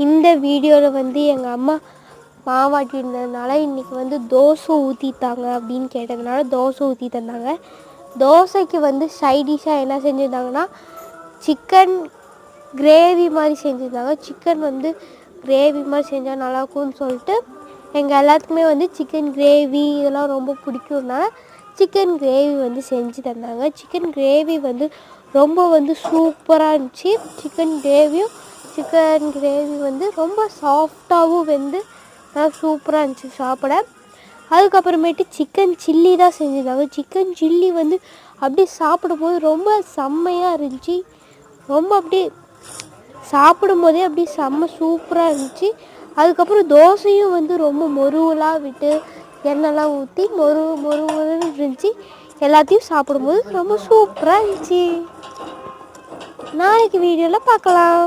இந்த வீடியோவில் வந்து எங்கள் அம்மா மாவாட்டி இருந்ததுனால இன்றைக்கி வந்து தோசை ஊற்றித்தாங்க அப்படின்னு கேட்டதுனால தோசை ஊற்றி தந்தாங்க. தோசைக்கு வந்து சைடிஷாக என்ன செஞ்சுருந்தாங்கன்னா சிக்கன் கிரேவி மாதிரி செஞ்சுருந்தாங்க. சிக்கன் வந்து கிரேவி மாதிரி செஞ்சால் நல்லாயிருக்கும்னு சொல்லிட்டு எங்கள் எல்லாத்துக்குமே வந்து சிக்கன் கிரேவி இதெல்லாம் ரொம்ப பிடிக்கும்னால சிக்கன் கிரேவி வந்து செஞ்சு தந்தாங்க. சிக்கன் கிரேவி வந்து ரொம்ப வந்து சூப்பராக இருந்துச்சு. சிக்கன் கிரேவி வந்து ரொம்ப சாஃப்டாகவும் வெந்து சூப்பராக இருந்துச்சு சாப்பிட. அதுக்கப்புறமேட்டு சிக்கன் சில்லி தான் செஞ்சுருந்தாங்க. சிக்கன் சில்லி வந்து அப்படியே சாப்பிடும்போது ரொம்ப செம்மையாக இருந்துச்சு. ரொம்ப அப்படியே சாப்பிடும் போதே அப்படியே செம்ம சூப்பராக இருந்துச்சு. அதுக்கப்புறம் தோசையும் வந்து ரொம்ப மொருவலாக விட்டு எண்ணெய்லாம் ஊற்றி மொருன்னு இருந்துச்சு. எல்லாத்தையும் சாப்பிடும்போது ரொம்ப சூப்பராக இருந்துச்சு. நாளைக்கு வீடியோவில் பார்க்கலாம்.